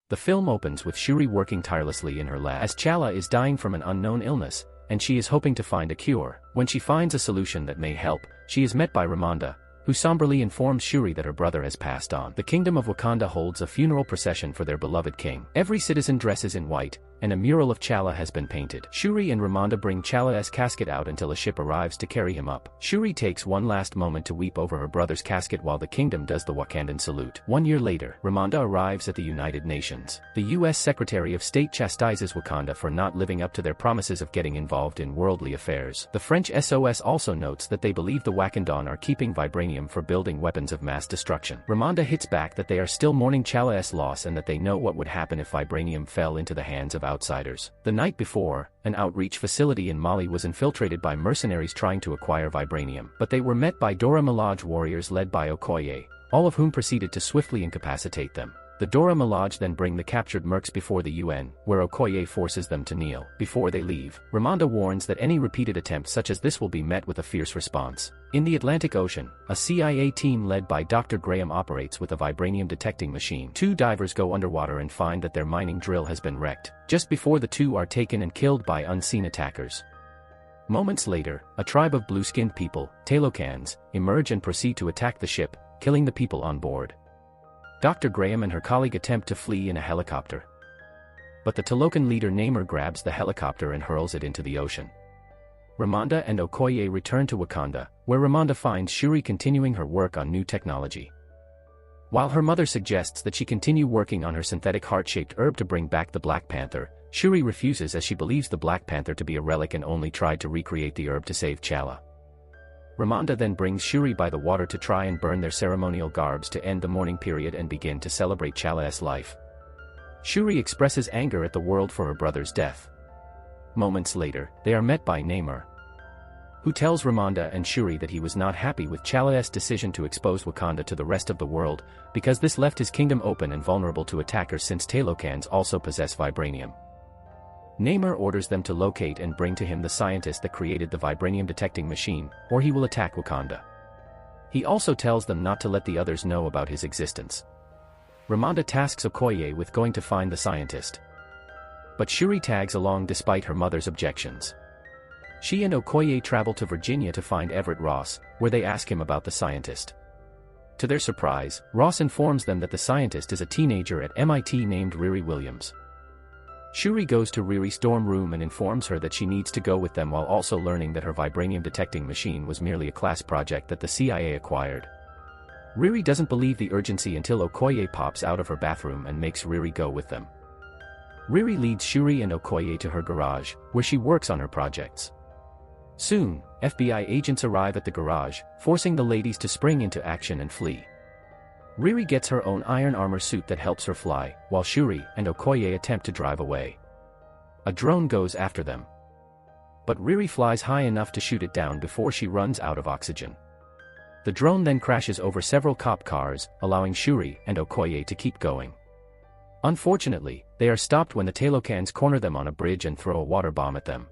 The film opens with Shuri working tirelessly in her lab as Chala is dying from an unknown illness, and she is hoping to find a cure. When she finds a solution that may help, she is met by Ramonda, who somberly informs Shuri that her brother has passed on. The kingdom of Wakanda holds a funeral procession for their beloved king. Every citizen dresses in white, and a mural of Chala has been painted. Shuri and Ramonda bring Chala's casket out until a ship arrives to carry him up. Shuri takes one last moment to weep over her brother's casket while the kingdom does the Wakandan salute. 1 year later, Ramonda arrives at the United Nations. The U.S. Secretary of State chastises Wakanda for not living up to their promises of getting involved in worldly affairs. The French SOS also notes that they believe the Wakandan are keeping vibranium for building weapons of mass destruction. Ramonda hits back that they are still mourning Chala's loss and that they know what would happen if vibranium fell into the hands of outsiders. The night before, an outreach facility in Mali was infiltrated by mercenaries trying to acquire vibranium, but they were met by Dora Milaje warriors led by Okoye, all of whom proceeded to swiftly incapacitate them. The Dora Milaje then bring the captured mercs before the UN, where Okoye forces them to kneel. Before they leave, Ramonda warns that any repeated attempt such as this will be met with a fierce response. In the Atlantic Ocean, a CIA team led by Dr. Graham operates with a vibranium detecting machine. 2 divers go underwater and find that their mining drill has been wrecked, just before the 2 are taken and killed by unseen attackers. Moments later, a tribe of blue-skinned people, Talokans, emerge and proceed to attack the ship, killing the people on board. Dr. Graham and her colleague attempt to flee in a helicopter. But the Talokan leader Namor grabs the helicopter and hurls it into the ocean. Ramonda and Okoye return to Wakanda, where Ramonda finds Shuri continuing her work on new technology. While her mother suggests that she continue working on her synthetic heart-shaped herb to bring back the Black Panther, Shuri refuses as she believes the Black Panther to be a relic and only tried to recreate the herb to save Chala. Ramonda then brings Shuri by the water to try and burn their ceremonial garbs to end the mourning period and begin to celebrate Chala's life. Shuri expresses anger at the world for her brother's death. Moments later, they are met by Namor, who tells Ramonda and Shuri that he was not happy with Chala's decision to expose Wakanda to the rest of the world, because this left his kingdom open and vulnerable to attackers since Talokans also possess vibranium. Namor orders them to locate and bring to him the scientist that created the vibranium detecting machine, or he will attack Wakanda. He also tells them not to let the others know about his existence. Ramonda tasks Okoye with going to find the scientist. But Shuri tags along despite her mother's objections. She and Okoye travel to Virginia to find Everett Ross, where they ask him about the scientist. To their surprise, Ross informs them that the scientist is a teenager at MIT named Riri Williams. Shuri goes to Riri's dorm room and informs her that she needs to go with them while also learning that her vibranium detecting machine was merely a class project that the CIA acquired. Riri doesn't believe the urgency until Okoye pops out of her bathroom and makes Riri go with them. Riri leads Shuri and Okoye to her garage, where she works on her projects. Soon, FBI agents arrive at the garage, forcing the ladies to spring into action and flee. Riri gets her own iron armor suit that helps her fly, while Shuri and Okoye attempt to drive away. A drone goes after them. But Riri flies high enough to shoot it down before she runs out of oxygen. The drone then crashes over several cop cars, allowing Shuri and Okoye to keep going. Unfortunately, they are stopped when the Talokans corner them on a bridge and throw a water bomb at them,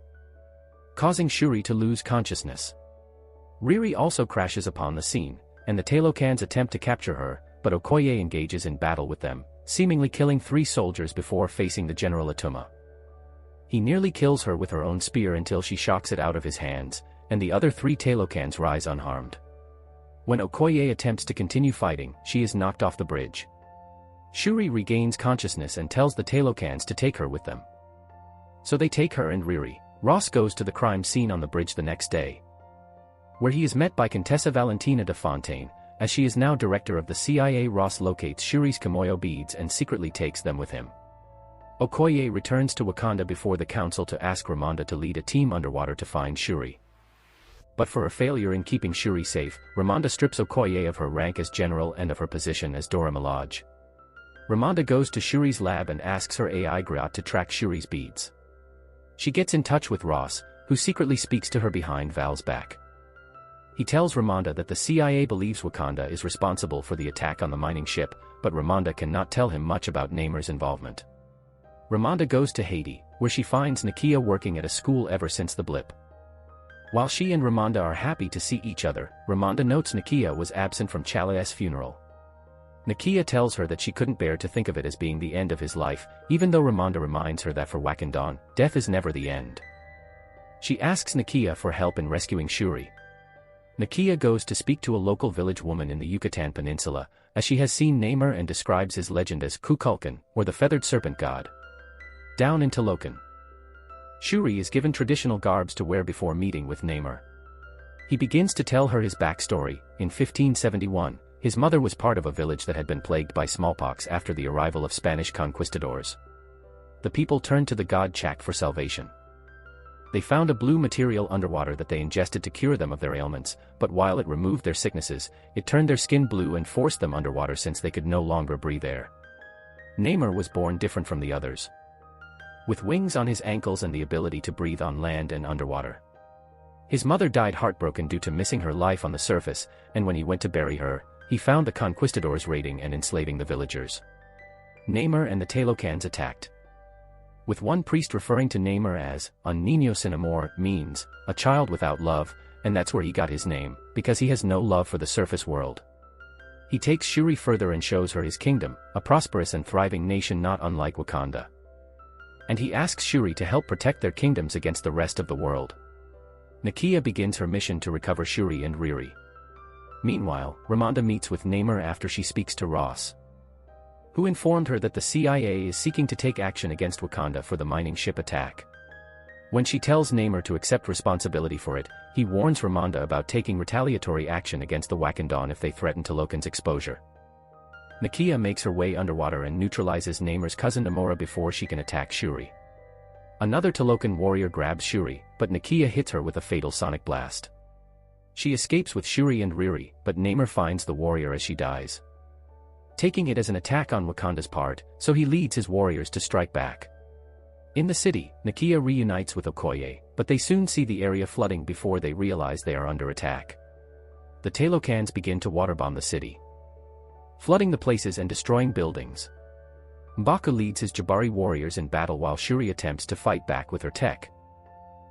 causing Shuri to lose consciousness. Riri also crashes upon the scene, and the Talokans attempt to capture her, but Okoye engages in battle with them, seemingly killing 3 soldiers before facing the General Atuma. He nearly kills her with her own spear until she shocks it out of his hands, and the other 3 Talokans rise unharmed. When Okoye attempts to continue fighting, she is knocked off the bridge. Shuri regains consciousness and tells the Talokans to take her with them. So they take her and Riri. Ross goes to the crime scene on the bridge the next day, where he is met by Contessa Valentina de Fontaine. As she is now director of the CIA, Ross locates Shuri's Kimoyo beads and secretly takes them with him. Okoye returns to Wakanda before the council to ask Ramonda to lead a team underwater to find Shuri. But for her failure in keeping Shuri safe, Ramonda strips Okoye of her rank as general and of her position as Dora Milaje. Ramonda goes to Shuri's lab and asks her AI Griot to track Shuri's beads. She gets in touch with Ross, who secretly speaks to her behind Val's back. He tells Ramonda that the CIA believes Wakanda is responsible for the attack on the mining ship, but Ramonda cannot tell him much about Namor's involvement. Ramonda goes to Haiti, where she finds Nakia working at a school ever since the blip. While she and Ramonda are happy to see each other, Ramonda notes Nakia was absent from Chala's funeral. Nakia tells her that she couldn't bear to think of it as being the end of his life, even though Ramonda reminds her that for Wakandan, death is never the end. She asks Nakia for help in rescuing Shuri. Nakia goes to speak to a local village woman in the Yucatan Peninsula, as she has seen Namor and describes his legend as Kukulkan, or the feathered serpent god. Down in Talokan, Shuri is given traditional garbs to wear before meeting with Namor. He begins to tell her his backstory. In 1571, his mother was part of a village that had been plagued by smallpox after the arrival of Spanish conquistadors. The people turned to the god Chak for salvation. They found a blue material underwater that they ingested to cure them of their ailments, but while it removed their sicknesses, it turned their skin blue and forced them underwater since they could no longer breathe air. Namor was born different from the others, with wings on his ankles and the ability to breathe on land and underwater. His mother died heartbroken due to missing her life on the surface, and when he went to bury her, he found the conquistadors raiding and enslaving the villagers. Namor and the Talokans attacked, with one priest referring to Namor as un niño sin amor, means a child without love, and that's where he got his name, because he has no love for the surface world. He takes Shuri further and shows her his kingdom, a prosperous and thriving nation not unlike Wakanda. And he asks Shuri to help protect their kingdoms against the rest of the world. Nakia begins her mission to recover Shuri and Riri. Meanwhile, Ramonda meets with Namor after she speaks to Ross, who informed her that the CIA is seeking to take action against Wakanda for the mining ship attack. When she tells Namor to accept responsibility for it, he warns Ramonda about taking retaliatory action against the Wakandan if they threaten Talokan's exposure. Nakia makes her way underwater and neutralizes Namor's cousin Namora before she can attack Shuri. Another Talokan warrior grabs Shuri, but Nakia hits her with a fatal sonic blast. She escapes with Shuri and Riri, but Namor finds the warrior as she dies, taking it as an attack on Wakanda's part, so he leads his warriors to strike back. In the city, Nakia reunites with Okoye, but they soon see the area flooding before they realize they are under attack. The Talokans begin to waterbomb the city, flooding the places and destroying buildings. M'Baku leads his Jabari warriors in battle while Shuri attempts to fight back with her tech.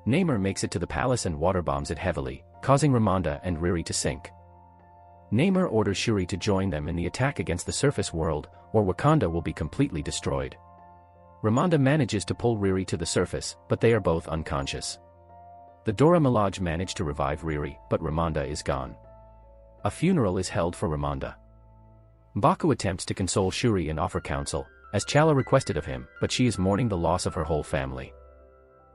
Namor makes it to the palace and waterbombs it heavily, causing Ramonda and Riri to sink. Namor orders Shuri to join them in the attack against the surface world, or Wakanda will be completely destroyed. Ramonda manages to pull Riri to the surface, but they are both unconscious. The Dora Milaje manage to revive Riri, but Ramonda is gone. A funeral is held for Ramonda. M'Baku attempts to console Shuri and offer counsel, as T'Challa requested of him, but she is mourning the loss of her whole family.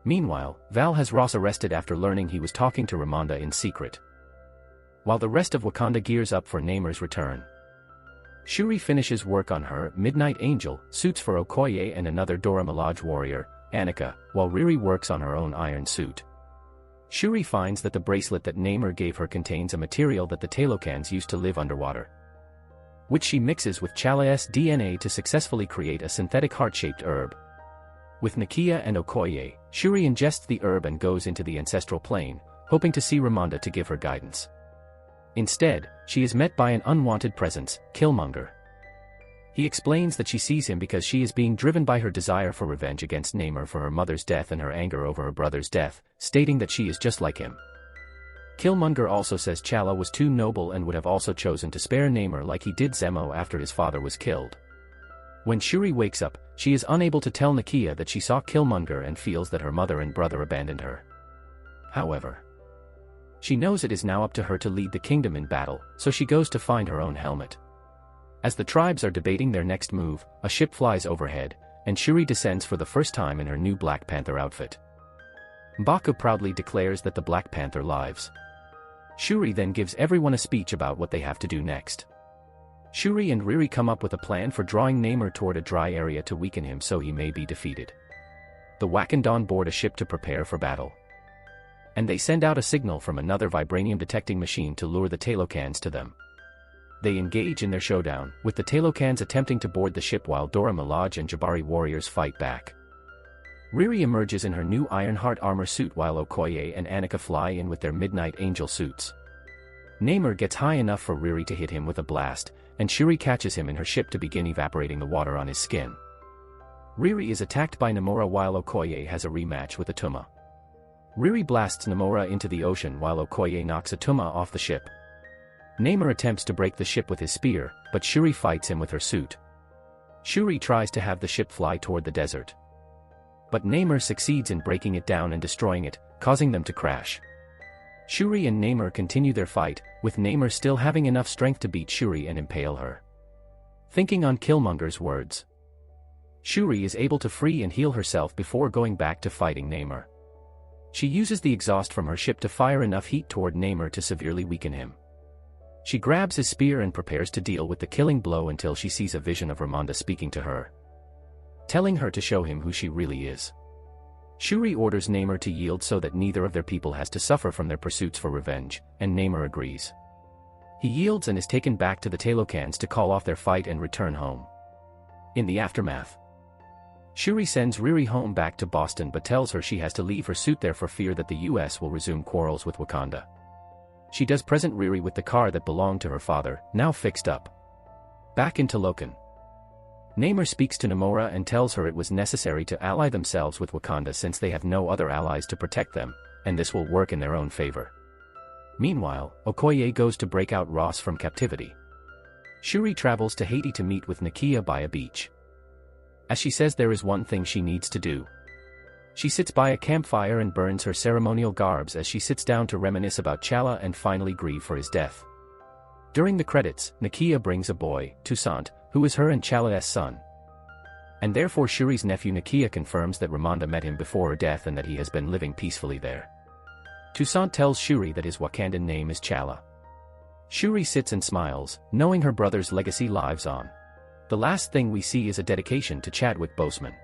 Meanwhile, Val has Ross arrested after learning he was talking to Ramonda in secret. While the rest of Wakanda gears up for Namor's return, Shuri finishes work on her Midnight Angel suits for Okoye and another Dora Milaje warrior, Annika, while Riri works on her own iron suit. Shuri finds that the bracelet that Namor gave her contains a material that the Talokans used to live underwater, which she mixes with T'Challa's DNA to successfully create a synthetic heart-shaped herb. With Nakia and Okoye, Shuri ingests the herb and goes into the ancestral plane, hoping to see Ramonda to give her guidance. Instead, she is met by an unwanted presence, Killmonger. He explains that she sees him because she is being driven by her desire for revenge against Namor for her mother's death and her anger over her brother's death, stating that she is just like him. Killmonger also says T'Challa was too noble and would have also chosen to spare Namor like he did Zemo after his father was killed. When Shuri wakes up, she is unable to tell Nakia that she saw Killmonger and feels that her mother and brother abandoned her. However, she knows it is now up to her to lead the kingdom in battle, so she goes to find her own helmet. As the tribes are debating their next move, a ship flies overhead, and Shuri descends for the first time in her new Black Panther outfit. M'Baku proudly declares that the Black Panther lives. Shuri then gives everyone a speech about what they have to do next. Shuri and Riri come up with a plan for drawing Namor toward a dry area to weaken him so he may be defeated. The Wakandan board a ship to prepare for battle, and they send out a signal from another vibranium detecting machine to lure the Talokans to them. They engage in their showdown, with the Talokans attempting to board the ship while Dora Milaje and Jabari warriors fight back. Riri emerges in her new Ironheart armor suit while Okoye and Annika fly in with their Midnight Angel suits. Namor gets high enough for Riri to hit him with a blast, and Shuri catches him in her ship to begin evaporating the water on his skin. Riri is attacked by Namora while Okoye has a rematch with Atuma. Riri blasts Namora into the ocean while Okoye knocks Atuma off the ship. Namor attempts to break the ship with his spear, but Shuri fights him with her suit. Shuri tries to have the ship fly toward the desert. But Namor succeeds in breaking it down and destroying it, causing them to crash. Shuri and Namor continue their fight, with Namor still having enough strength to beat Shuri and impale her. Thinking on Killmonger's words, Shuri is able to free and heal herself before going back to fighting Namor. She uses the exhaust from her ship to fire enough heat toward Namor to severely weaken him. She grabs his spear and prepares to deal with the killing blow until she sees a vision of Ramonda speaking to her, telling her to show him who she really is. Shuri orders Namor to yield so that neither of their people has to suffer from their pursuits for revenge, and Namor agrees. He yields and is taken back to the Talokans to call off their fight and return home. In the aftermath, Shuri sends Riri home back to Boston but tells her she has to leave her suit there for fear that the US will resume quarrels with Wakanda. She does present Riri with the car that belonged to her father, now fixed up. Back in Talokan, Namor speaks to Namora and tells her it was necessary to ally themselves with Wakanda since they have no other allies to protect them, and this will work in their own favor. Meanwhile, Okoye goes to break out Ross from captivity. Shuri travels to Haiti to meet with Nakia by a beach. As she says there is one thing she needs to do. She sits by a campfire and burns her ceremonial garbs as she sits down to reminisce about T'Challa and finally grieve for his death. During the credits, Nakia brings a boy, Toussaint, who is her and T'Challa's son. And therefore Shuri's nephew Nakia confirms that Ramonda met him before her death and that he has been living peacefully there. Toussaint tells Shuri that his Wakandan name is T'Challa. Shuri sits and smiles, knowing her brother's legacy lives on. The last thing we see is a dedication to Chadwick Boseman.